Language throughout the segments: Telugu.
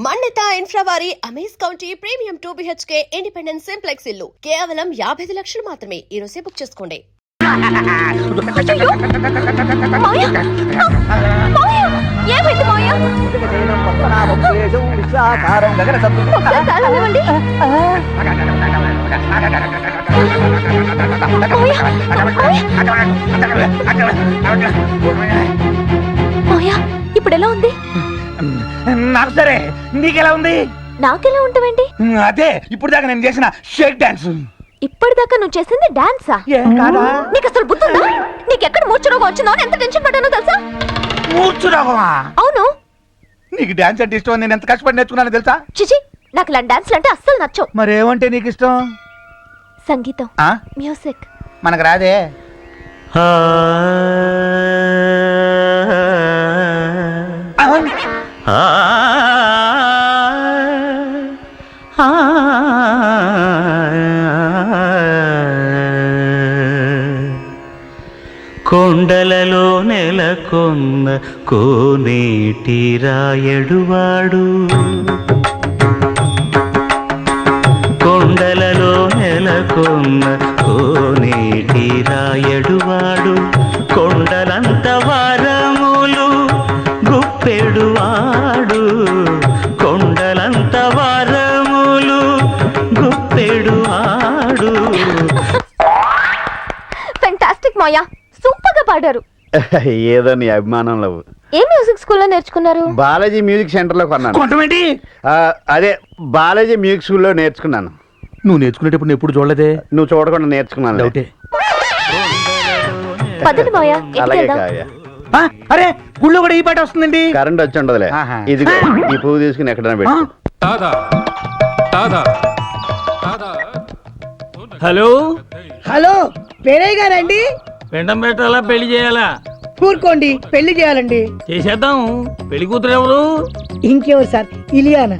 మన్నిత ఇన్ఫ్రా వారి amaze county premium 2 BHK independent simplex ఇల్లు కేవలం 55 లక్షలు మాత్రమే. ఈ రోజే బుక్ చేసుకోండి. ఇప్పుడు ఎలా ఉంది? నాకు సరే, నీకెలా ఉంది? నాకెలా ఉంటావేంటి? అదే ఇప్పుడు దాకా నేను చేసిన షేక్ డాన్స్. ఇప్పటిదాకా నువ్వు చేసింది డాన్సా? నీకు అసలు బుద్ధుందా? నీకెక్కడ మూర్ఛరోగం వచ్చిందో ఎంత టెన్షన్ పడ్డానో తెలుసా? మూర్ఛరోగమా? అవును. నీకు డాన్స్ అంటే ఇష్టం, నేను ఎంత కష్టపడి నేర్చుకున్నానో తెలుసా? చిచి, నాకు ఇలాంటి డాన్స్లు అంటే అస్సలు నచ్చవు. మరేమంటే నీకు ఇష్టం? సంగీతం, మ్యూజిక్. మనకు రాదే. కొండలలో నెలకొన్న కోనేటి రాయడువాడు, కొండలలో నెలకొన్న కోనేటి రాయడువాడు, కొండలంత వారములు గుప్పెడువాడు, కొండలంత వారములు గుప్పెడువాడు. ఫెంటాస్టిక్ మాయా, సూపర్ గా పాడారు. ఏదో నీ అభిమానంలో. ఏ మ్యూజిక్ స్కూల్లో నేర్చుకున్నారు? బాలాజీ మ్యూజిక్ సెంటర్ లో కొన్నాను. అదే బాలాజీ మ్యూజిక్ స్కూల్లో నేర్చుకున్నాను. నువ్వు నేర్చుకునేటప్పుడు ఎప్పుడు చూడలేదే. నువ్వు చూడకుండా నేర్చుకున్నాను. పద్ధతి మాయా. అలాగే కావ్య. అరే గుళ్ళో కూడా ఈ పాట వస్తుందండి. కరెంట్ వచ్చి ఉండదులే. ఇది ఈ పువ్వు తీసుకుని ఎక్కడైనా పెట్టు. హలో హలో, పేరయ్య గారండి? పెండం పెట్టాలా, పెళ్లి చేయాలా? కూరుకోండి, పెళ్లి చేయాలండి. చేసేద్దాం. పెళ్లి కూతురు ఎవరు? ఇంకెవరు సార్, ఇలియానా.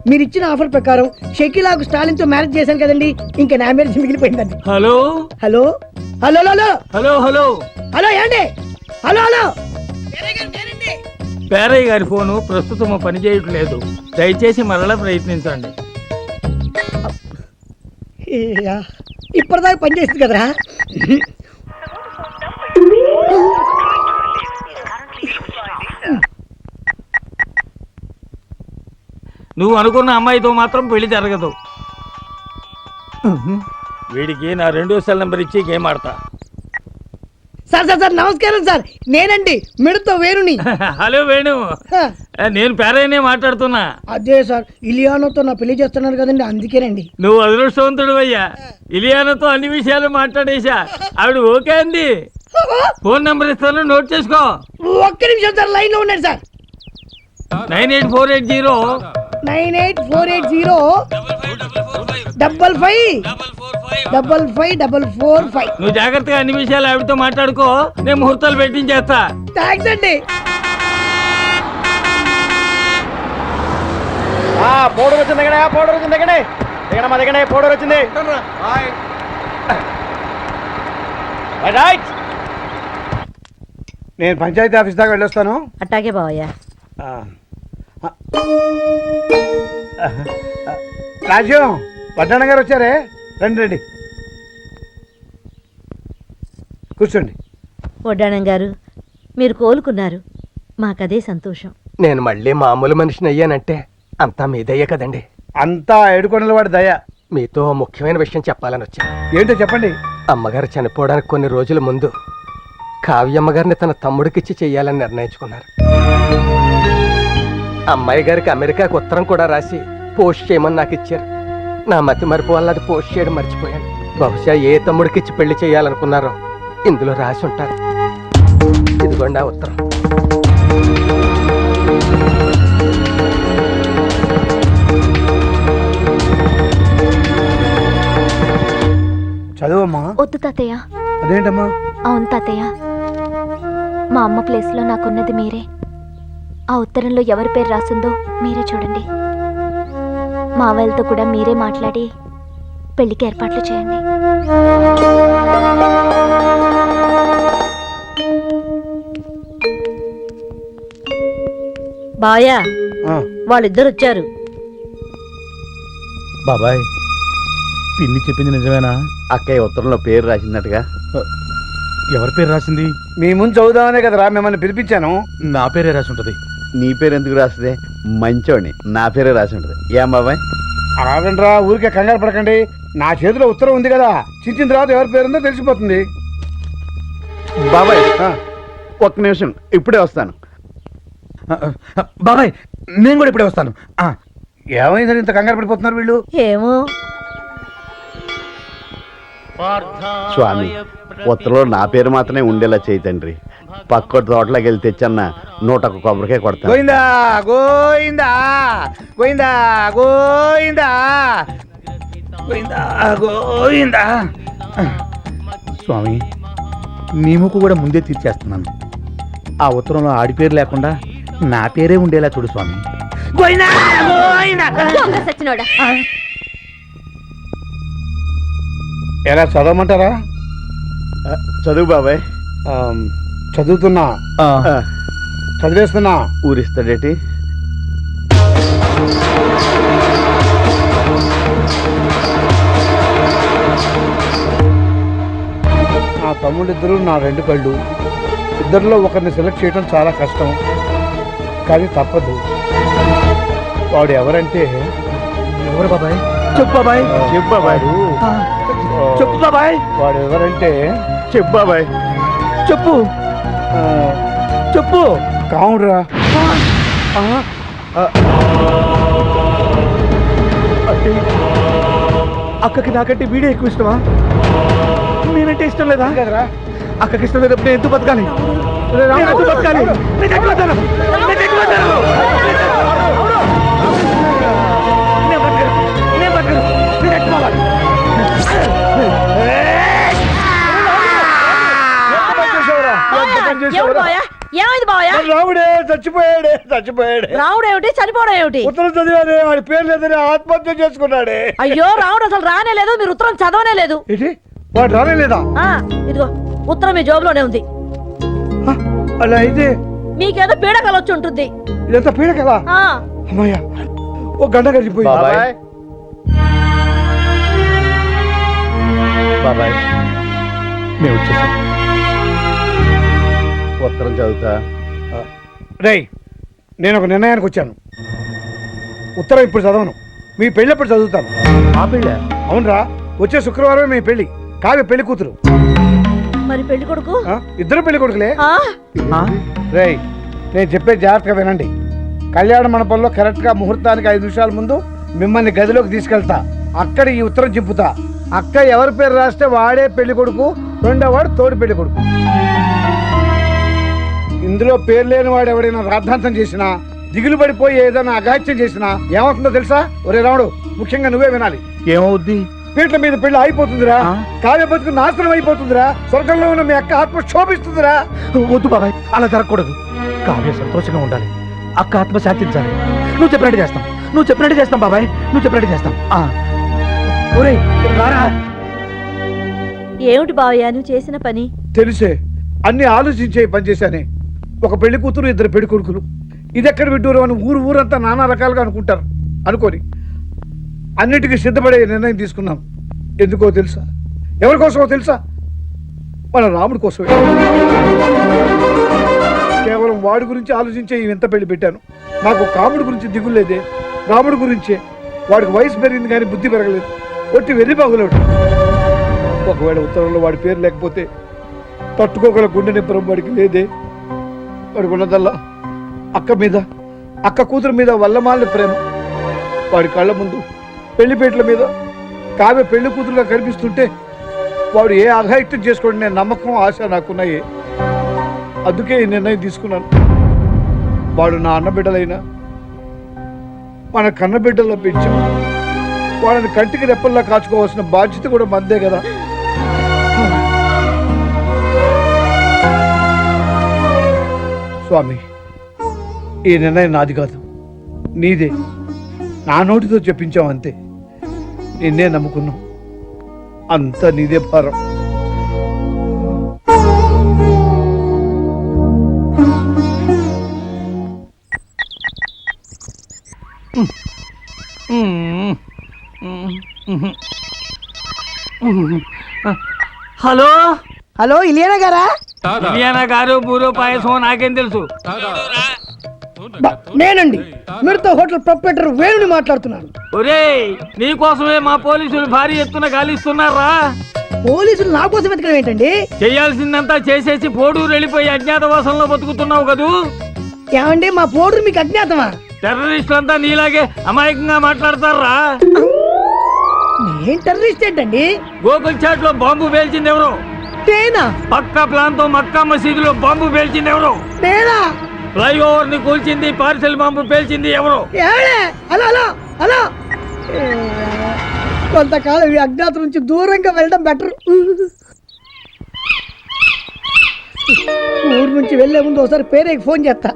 మీరు ఇచ్చిన ఆఫర్ ప్రకారం షకీలాకు స్టాలిన్ తో మ్యారేజ్ చేశాను కదండి, ఇంకా నా మ్యారేజ్ మిగిలిపోయిందండి. Hello hello hello hello hello hello hello ఏండి? Hello hello, Perayya garu phone ప్రస్తుతం పని చేయట్లేదు, దయచేసి మరలా ప్రయత్నించండి. ఇప్పటిదాకా పనిచేస్తుంది కదరా. నువ్వు అనుకున్న అమ్మాయితో మాత్రం పెళ్లి జరగదు. వీడికి నా 2వ సెల్ నెంబర్ ఇచ్చి గేమ్ ఆడతా. సార్ సార్ సార్ నమస్కారం సార్, నేనండి మిడతో వేణుని. హలో వేణు, నేను పేరయ్యనే మాట్లాడుతున్నా. అదే సార్, ఇలియానాతో నా పెళ్లి చేస్తున్నారు కదండి, అందుకేనండి. నువ్వు అదృష్టవంతుడు అయ్యా, ఇలియానాతో అన్ని విషయాలు మాట్లాడేశా. ఆవిడ ఓకే అంది. ఫోన్ నెంబర్ ఇస్తాను, నోట్ చేసుకో. ఒక్క నిమిషం సార్, లైన్ లో ఉండండి సార్. 98480 98480 5555. నువ్వు జాగ్రత్తగా అన్ని విషయాలు ఆవిడతో మాట్లాడుకో, నేను ముహూర్తాలు పెట్టించేస్తా. థ్యాంక్స్ అండి. పౌడర్ వచ్చింది దగ్గర, పౌడర్ వచ్చింది దగ్గర, దగ్గర మా దగ్గర పౌడర్ వచ్చింది. నేను పంచాయతీ ఆఫీస్ దాకా వెళ్ళొస్తాను. అట్టాగే బావయ్యా. రాజ్యం, పట్టణ గారు వచ్చారే, రండి రండి, కూర్చోండి. వడ్డాణం గారు, మీరు కోలుకున్నారు, మాకదే సంతోషం. నేను మళ్ళీ మామూలు మనిషిని అయ్యానంటే అంతా మీదయ్యే కదండి. అంతా ఏడుకొండల వాడి దయ. మీతో ముఖ్యమైన విషయం చెప్పాలని వచ్చా. ఏంటో చెప్పండి. అమ్మగారు చనిపోవడానికి కొన్ని రోజుల ముందు కావ్యమ్మ గారిని తన తమ్ముడికిచ్చి చెయ్యాలని నిర్ణయించుకున్నారు. అమ్మాయి గారికి అమెరికాకు ఉత్తరం కూడా రాసి పోస్ట్ చేయమని నాకు ఇచ్చారు. నా మతి మరుపు వల్ల అది పోస్ట్ చేయడం మర్చిపోయాను. బహుశా ఏ తమ్ముడికిచ్చి పెళ్లి చేయాలనుకున్నారో ఇందులో రాసి ఉంటారు. ఇదిగోండి ఆ ఉత్తరం. చదువమ్మా. వద్దు తాతయ్య. అదేంటమ్మా? అవును తాతయ్య, మా అమ్మ ప్లేస్ లో నాకున్నది మీరే. ఆ ఉత్తరంలో ఎవరి పేరు రాసిందో మీరే చూడండి. మావయ్యలతో కూడా మీరే మాట్లాడి పెళ్లికి ఏర్పాట్లు చేయండి. బాయా, వాళ్ళిద్దరు వచ్చారు. బాబాయ్ పిన్ని చెప్పింది నిజమేనా? అక్కయ్య ఉత్తరంలో పేరు రాసిందట్టుగా. ఎవరి పేరు రాసింది? మీ ముందు చదువుదామనే కదరా మిమ్మల్ని పిలిపించాను. నా పేరే రాసి ఉంటది. నీ పేరు ఎందుకు రాస్తుంది? మంచోడిని, నా పేరే రాసి ఉంటుంది. ఏం బాబాయ్? ఆగండ్రా, ఊరికే కంగారు పడకండి. నా చేతిలో ఉత్తరం ఉంది కదా, చించిన తర్వాత ఎవరి పేరుందో తెలిసిపోతుంది. బాబాయ్ ఒక్క నిమిషం, ఇప్పుడే వస్తాను. బాబాయ్ నేను కూడా ఇప్పుడే వస్తాను. ఏమైందని ఇంత కంగారు పడిపోతున్నారు వీళ్ళు? ఏమో. స్వామి, ఉత్తరంలో నా పేరు మాత్రమే ఉండేలా చేయి తండ్రి. పక్క తోటలోకి వెళ్ళి తెచ్చన్న 101 కొబ్బరికాయ కొడతాను. గోయిందా గోయిందా గోయిందా గోయిందా గోయిందా గోయిందా. స్వామి, నీ ముక్కు కూడా ముందే తీర్చేస్తున్నాను. ఆ ఉత్తరంలో ఆడి పేరు లేకుండా నా పేరే ఉండేలా చూడు స్వామి. గోయిందా గోయిందా. ఎలా చదవమంటారా? చదువు బాబాయ్. చదువుతున్నా, చదివేస్తున్నా. ఊరిస్తాడేటి? నా తమ్ముళ్ళిద్దరూ నా 2 కళ్ళు. ఇద్దరిలో ఒకరిని సెలెక్ట్ చేయడం చాలా కష్టం, కానీ తప్పదు. వాడు ఎవరంటే... ఎవరు బాబాయ్? చెప్పు బాబాయ్. చెప్పు బాబాయ్. చెప్పు బాబాయ్. వాడు ఎవరంటే... చెప్పు బాబాయ్. చెప్పు చెప్పు. కావురా. అక్కకి నాకంటే వీడే ఎక్కువ ఇష్టమా? నేనంటే ఇష్టం లేదా? కదరా, అక్కకి ఇష్టం లేదప్పుడు నేను ఎందుకు బతకాలి? నేను ఎందుకు బతకాలి? నేను చచ్చిపోతాను. నేను చచ్చిపోతాను. నేను బతకను. నేను బతకను. నేను చచ్చిపోవాలి. ఏమైంది బావయ్య? రావుడే చచ్చిపోయాడే. చచ్చిపోయాడే. రావుడు ఏమిటి, చనిపోవడం ఏమిటి? ఉత్తరం చదివాడే, వాడి పేరు లేదని ఆత్మహత్య చేసుకున్నాడే. అయ్యో, రావుడు అసలు రానే లేదు, మీరు ఉత్తరం చదవనే లేదు. ఏంటి, వాడు రానేలేదా? ఇదిగో ఉత్తరం మీ జోబులోనే ఉంది. అలా అయితే మీకేదో పీడకలు వచ్చి ఉంటుంది. ఇదంతా పీడ కదా. అమ్మాయ్యా, ఓ గంట గడిచిపోయి. బాబాయ్ బాబాయ్, మేము వచ్చేసాం. ఉత్తరం చదువుతా. రేయ్, నేను ఒక నిర్ణయానికి వచ్చాను. ఉత్తరం ఇప్పుడు చదవను, మీ పెళ్ళప్పుడు చదువుతాను. ఆ పెళ్ళ? అవునరా, వచ్చే శుక్రవారమే మీ పెళ్లి. కావ్య పెళ్లి కూతురు. మరి పెళ్లి కొడుకు? ఇద్దరు పెళ్లి కొడుకులే. రేయ్, నేను చెప్పే జాగ్రత్తగా వినండి. కళ్యాణ మండపంలో కరెక్ట్గా ముహూర్తానికి 5 నిమిషాల ముందు మిమ్మల్ని గదిలోకి తీసుకెళ్తా. అక్కడ ఈ ఉత్తరం చింపుతా. అక్క ఎవరి పేరు రాస్తే వాడే పెళ్లి కొడుకు, రెండో వాడు తోడు పెళ్లి కొడుకు. ఇందులో పేరు లేని వాడు ఎవడైనా రాద్ధాంతం చేసినా, దిగులు పడిపోయి ఏదైనా అఘాత్యం చేసినా ఏమవుతుందో తెలుసా? ఒరే రాముడు, ముఖ్యంగా నువ్వే వినాలి. ఏమవుద్ది? పీట్ల మీద పెళ్లి అయిపోతుందిరా. కావ్య బతుకు నాశనం అయిపోతుందిరా. స్వర్గంలో ఉన్న మీ అక్క ఆత్మ శోభిస్తుందిరా. వద్దు బాబాయ్, అలా జరగకూడదు. కావ్య సంతోషంగా ఉండాలి, అక్క ఆత్మ శాంతించాలి. నువ్వు చెప్పినట్టు చేస్తాం. నువ్వు చెప్పినట్టు చేస్తాం బాబాయ్, నువ్వు చెప్పినట్టు చేస్తాం. ఏమిటి బావయ్య నువ్వు చేసిన పని? తెలిసే అన్ని ఆలోచించే పని చేశానే. ఒక పెళ్లి కూతురు, 2 పెళ్లి కొడుకులు. ఇది ఎక్కడ విడ్డూరం అని ఊరంతా నానా రకాలుగా అనుకుంటారు. అనుకోని అన్నిటికీ సిద్ధపడే నిర్ణయం తీసుకున్నాం. ఎందుకో తెలుసా? ఎవరి కోసమో తెలుసా? మన రాముడి కోసమే. కేవలం వాడి గురించి ఆలోచించే ఈ వింత పెళ్లి పెట్టాను. నాకు కాముడి గురించి దిగులేదే, రాముడి గురించే. వాడికి వయసు పెరిగింది కానీ బుద్ధి పెరగలేదు. ఒట్టి వెర్రి బాగులేడు. ఒకవేళ ఉత్తరంలో వాడి పేరు లేకపోతే తట్టుకోగల గుండె నింపరం వాడికి లేదే. వాడికి ఉన్నదల్లా అక్క మీద, అక్క కూతురు మీద వల్లమాలిన ప్రేమ. వాడి కళ్ళ ముందు పెళ్లిపేటల మీద కావ్య పెళ్లి కూతురుగా కనిపిస్తుంటే వాడు ఏ అఘాయిత్యం చేసుకోండి నేను నమ్మకం, ఆశ నాకున్నాయి. అందుకే ఈ నిర్ణయం తీసుకున్నాను. వాడు నా అన్నబిడ్డలైనా మన కన్నబిడ్డల్లో పెంచాం. వాళ్ళని కంటికి రెప్పల్లా కాచుకోవాల్సిన బాధ్యత కూడా మందే కదా. స్వామి, ఈ నిర్ణయం నాది కాదు, నీదే. నా నోటితో చెప్పించాం అంతే. నిన్నే నమ్ముకున్నాం, అంతా నీదే భారం. హలో హలో ఇలియానా గారా? ఇలియానా గారు బూరో పాయసం నాకేం తెలుసు. నేనండి, మీరుతో హోటల్ ప్రొపరేటర్ వేణుని మాట్లాడుతున్నాను. ఒరేయ్ నీకోసమే మా పోలీసులు భారీ ఎత్తున గాలిస్తున్నారా. పోలీసులు నా కోసం వెతకడం ఏంటండి? చేయాల్సిందంతా చేసేసి పోడూరు వెళ్ళిపోయి అజ్ఞాతవాసంలో బతుకుతున్నావు కదూ. ఏమండి మా పోడు మీకు అజ్ఞాతమా? టెర్రరిస్టులంతా నీలాగే అమాయకంగా మాట్లాడతారా. నేను టెర్రరిస్ట్ ఏంటండి? గోకుల్ చాట్ లో బాంబు పేల్చింది ఎవరు? నేనా? పక్కా ప్లాన్ తో మక్కా మసీదులో బాంబు పేల్చింది ఎవరు? నేనా? ఫ్లైఓవర్ ని కూల్చింది, పార్సెల్ బాంబు పేల్చింది ఎవరు? ఏడే? హలో హలో హలో, కొంతకాలం ఈ అజ్ఞాత నుంచి దూరంగా వెళ్ళడం బెటర్. ఊరు నుంచి వెళ్లే ముందు ఒకసారి పేరేకి ఫోన్ చేస్తా.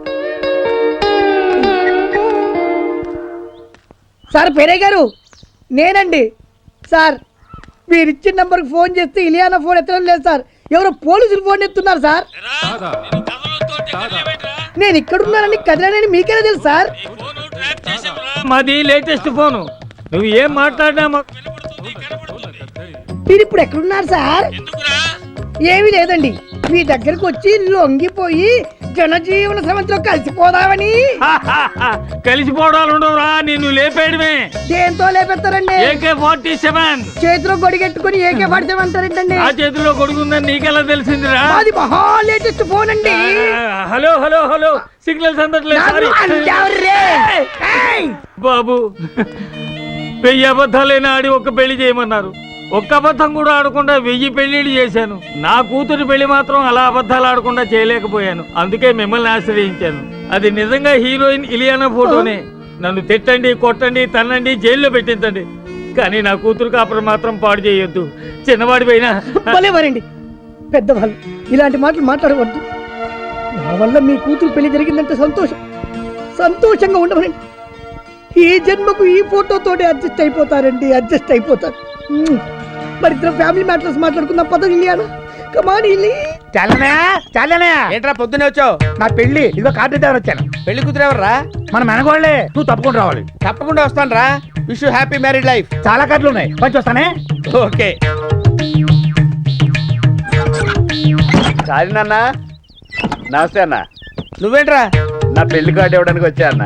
సార్ పేరే గారు, నేనండి సార్. మీరు ఇచ్చిన నంబర్కి ఫోన్ చేస్తే ఇలియానా ఫోన్ ఎత్తడం లేదు సార్, ఎవరో పోలీసులు ఫోన్ ఎత్తున్నారు సార్. నేను ఇక్కడున్నానని కదిలానని మీకేనా తెలుసు సార్? మాది లేటెస్ట్ ఫోను, నువ్వు ఏం మాట్లాడినా మాకు వినపడుతుంది, కనపడుతుంది. మీరు ఇప్పుడు ఎక్కడున్నారు సార్? ఏమీ లేదండి, మీ దగ్గరకు వచ్చి లొంగిపోయి జనజీవన సమంతిలో కలిసిపోదామని. కలిసిపోవడాలు ఉండవురా, నిన్ను లేపేయడమే. దేంతో లేపెత్తారండి? AK-47 చేతిలో గొడిగెట్టుకుని AK-47 ఆ చేతిలో కొడుకుందని నీకెలా తెలిసిందిరా? అది మహా లేటెస్ట్ ఫోన్ అండి. హలో హలో హలో, సిగ్నల్స్ అందట్లేదు. సారీ. బాబు 1000 అబద్ధాలైనా ఆడి ఒక్క పెళ్లి చేయమన్నారు. ఒక్క అబద్ధం కూడా ఆడకుండా 1000 పెళ్లిళ్ళు చేశాను. నా కూతురు పెళ్లి మాత్రం అలా అబద్ధాలు ఆడకుండా చేయలేకపోయాను. అందుకే మిమ్మల్ని ఆశ్రయించాను. అది నిజంగా హీరోయిన్ ఇలియానా ఫోటోనే. నన్ను తిట్టండి, కొట్టండి, తన్నండి, జైల్లో పెట్టించండి, కానీ నా కూతురు కాపురం మాత్రం పాడు చేయొద్దు. చిన్నవాడి పైన భలేవారండి పెద్దవాళ్ళు, ఇలాంటి మాటలు మాట్లాడవద్దు. నా వల్ల మీ కూతురు పెళ్లి జరిగిందంటే సంతోషంగా ఉండమనండి. ఈ జన్మకు ఈ ఫోటోతోటి అడ్జస్ట్ అయిపోతారు. మరి ఇద్దరు ఫ్యామిలీ మ్యాటర్స్ మాట్లాడుకుందాం పద ఇలియానా. కమాన్ ఇలి. చాలనే ఏంట్రా పొద్దునే వచ్చావు? నా పెళ్లి ఇదిగో కార్డు ఇద్దామని వచ్చాను. పెళ్లి కూతురు ఎవర్రా? మన మెనగోళ్లే. నువ్వు తప్పకుండా రావాలి. తప్పకుండా వస్తాను రా. Wish you happy married life. చాలా కార్డులు ఉన్నాయి, కొంచెం వస్తానే. ఓకే. సారీ నాన్న. నమస్తే అన్న. నువ్వేంట్రా? నా పెళ్లి కార్డు ఇవ్వడానికి వచ్చా అన్న.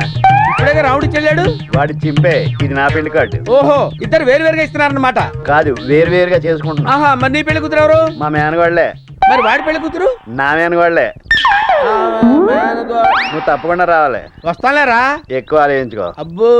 ఇప్పుడే రౌండ్ చెల్లాడు. వాడి చింపే, ఇది నా పెళ్లి కార్డు. ఓహో, ఇద్దరు వేరు వేరుగా ఇస్తున్నారన్నమాట. కాదు, వేరు వేరుగా చేసుకుంటున్నా. ఆహా, మరి నీ పెళ్లి కూతురు ఎవరు? మా మేనగోళ్లే. మరి వాడి పెళ్లి కూతురు? నా మేనగోళ్లే. నువ్వు తప్పకుండా రావాలి. వస్తాలేరా. ఎక్కువ ఆలోచించుకో. అబ్బో.